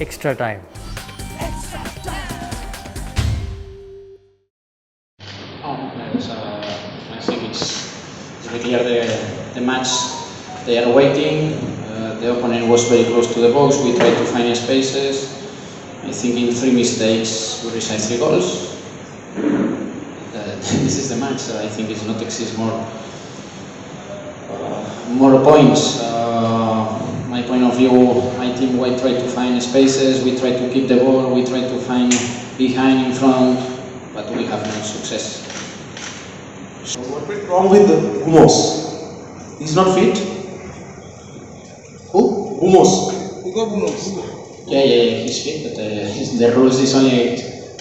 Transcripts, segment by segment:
extra time. I think it's very clear the match. They are waiting. The opponent was very close to the box. We tried to find spaces. I think in 3 mistakes we received 3 goals. This is the match. I think it's not exist more points. My point of view, my team we try to find spaces. We try to keep the ball. We try to find behind, in front, but we have no success. So what went wrong with Gumos? He's not fit? Who? Gumos. Hugo Bunos. Yeah, he's fit, but the rules is only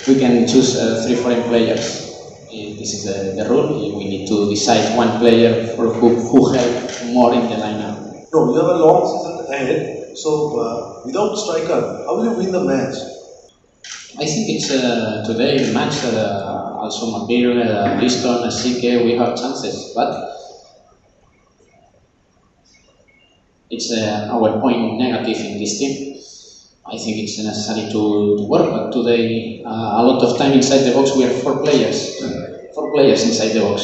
we can choose 3 foreign players. This is the rule. We need to decide one player for who help more in the lineup. No, you have a long season ahead. So without striker, how will you win the match? I think it's today the match. Also, Mabir, Liston, Asike, we have chances, but it's our point negative in this team. I think it's necessary to work, but today a lot of time inside the box we have 4 players inside the box.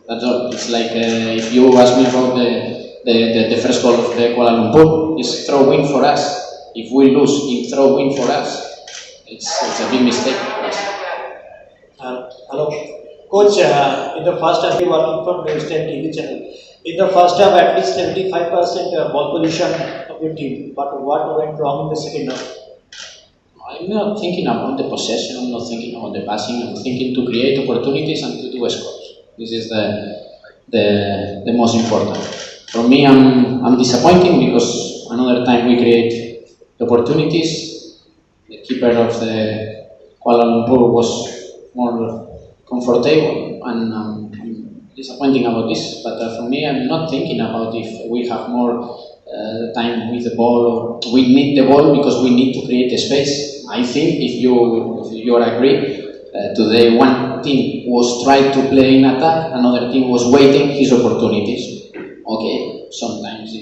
That's all. It's like if you ask me about the first goal of the Kuala Lumpur, it's throw win for us. If we lose, it's throw win for us. It's a big mistake. Hello, Coach. In the first half, you working from the Western TV channel. In the first half, at least 75% ball position of your team. But what went wrong in the second half? I'm not thinking about the possession. I'm not thinking about the passing. I'm thinking to create opportunities and to do scores. This is the most important. For me, I'm disappointing because another time we create opportunities. The keeper of the Kuala Lumpur was more comfortable, and I'm disappointing about this. But for me, I'm not thinking about if we have more time with the ball or we need the ball because we need to create a space. I think if you agree, today one team was trying to play in attack, another team was waiting his opportunities. Okay, sometimes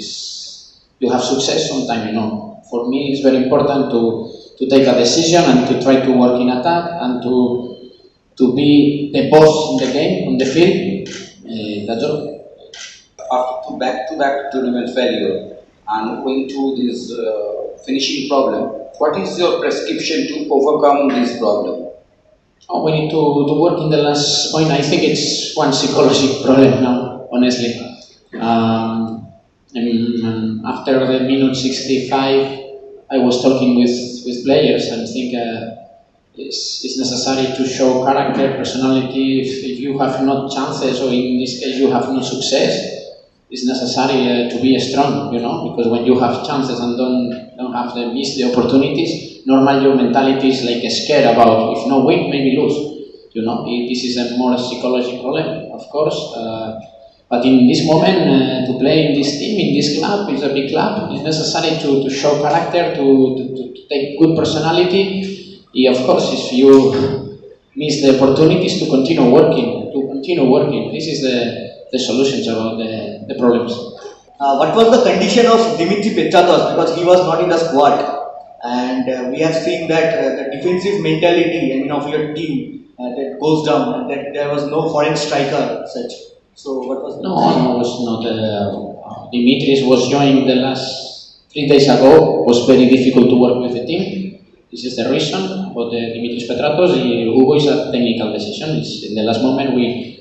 you have success, sometimes you know. For me, it's very important to take a decision and to try to work in attack and to be the boss in the game, on the field. That's all. After back-to-back tournament failure and going to this finishing problem, what is your prescription to overcome this problem? Oh, we need to work in the last point. I think it's one psychological problem now, honestly. After the minute 65, I was talking with players and think it's necessary to show character, personality. If you have no chances, or in this case you have no success, it's necessary to be strong, you know, because when you have chances and don't have the miss the opportunities, normal your mentality is like scared about if no win, maybe lose. You know, this is a more psychological problem, of course. But in this moment, to play in this team, in this club, it's a big club. It's necessary to show character, to take good personality. Of course, if you miss the opportunities, to continue working. This is the solutions about the problems. What was the condition of Dimitri Petratos, because he was not in the squad, and we have seen that the defensive mentality, of your team that goes down, and that there was no foreign striker such. So what was No, it was not. Dimitris was joined the last 3 days ago. It was very difficult to work with the team. This is the reason about the Dimitris Petratos. Hugo is a technical decision. In the last moment we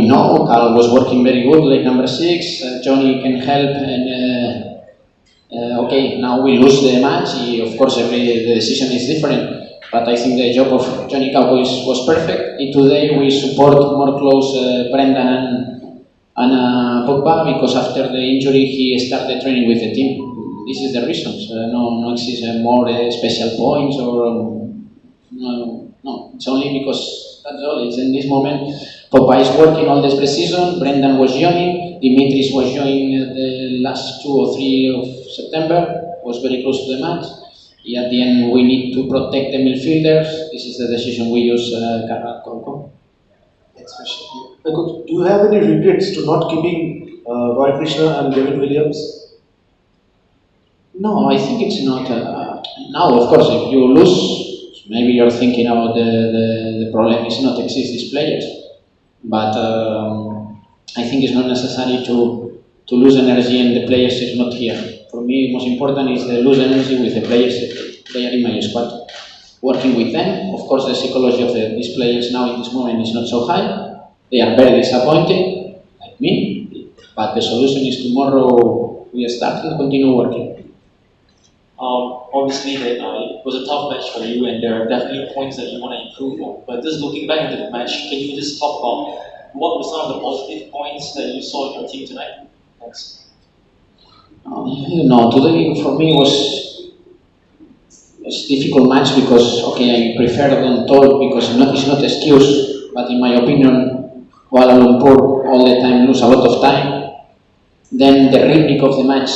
know Carl was working very good, like number 6. Johnny can help, and okay, now we lose the match. Of course, the decision is different. But I think the job of Johnny Cowboys was perfect. Today we support more close Brendan and Pogba, because after the injury he started training with the team. This is the reasons. No exist more special points or no. It's only because that's all. It's in this moment. Pogba is working all this pre-season. Brendan was joining. Dimitris was joining the last 2 or 3 of September. Was very close to the match. At the end, we need to protect the midfielders. This is the decision we use. Carrasco. Next question. Do you have any regrets to not keeping Roy Krishna and David Williams? No, I think it's not. Now, of course, if you lose, maybe you're thinking about the problem is not exist these players, but I think it's not necessary to lose energy and the players is not here. For me, most important is the lose energy with the players. They are in my squad. Working with them, of course, the psychology of these players now in this moment is not so high. They are very disappointed, like me. But the solution is tomorrow we start and continue working. Obviously, it was a tough match for you, and there are definitely points that you want to improve on. But just looking back at the match, can you just talk about what were some of the positive points that you saw in your team tonight? Thanks. Today for me was a difficult match because, okay, I prefer than told because it's not excuse, but in my opinion, Kuala Lumpur all the time lose a lot of time. Then the rhythmic of the match,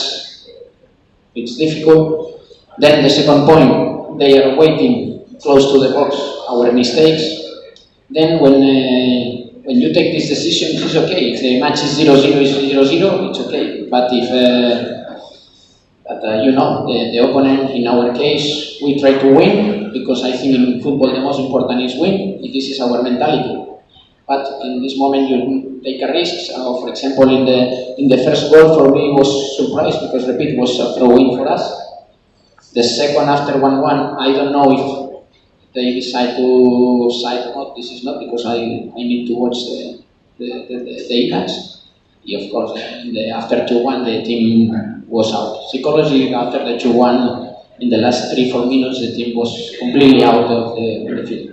it's difficult. Then the second point, they are waiting close to the box, our mistakes. Then when you take these decisions, it's okay. If the match is 0-0, it's 0-0, it's okay. But if the opponent, in our case, we try to win because I think in football the most important is win. This is our mentality. But in this moment you take a risk. For example, in the first goal for me was surprise because repeat was a throw-in for us. The second after 1-1, I don't know if they decide to side or not. This is not because I need to watch the highlights. Of course, after 2-1 the team was out. Psychology after the 2-1 in the last 3-4 minutes the team was completely out of the field.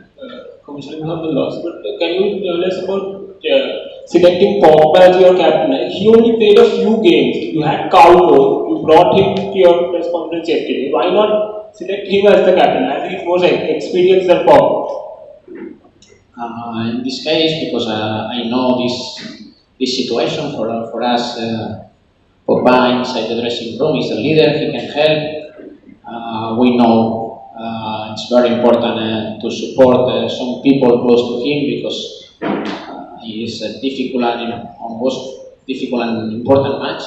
Commissioning on the loss, but can you tell us about selecting Pogba as your captain? He only played a few games. You had Cowboy, you brought him to your press conference yesterday. Why not select him as the captain, as he's more experienced than Pogba? In this case, because I know this situation for us, Pogba inside the dressing room is a leader, he can help. We know it's very important to support some people close to him because he is a difficult and important match.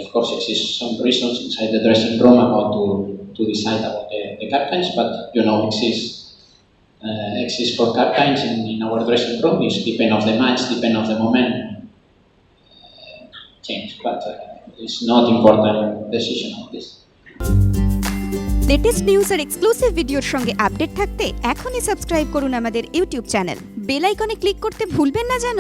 Of course, exists some reasons inside the dressing room about to decide about the captains, but exists for captains in our dressing room. It depends of the match, depends of the moment. Change, but it's not important decision of this. Latest news আর exclusive ভিডিওর সঙ্গে update থাকতে এখনই subscribe করুন আমাদের YouTube channel. Bell আইকনে click করতে ভুলবেন না যেন।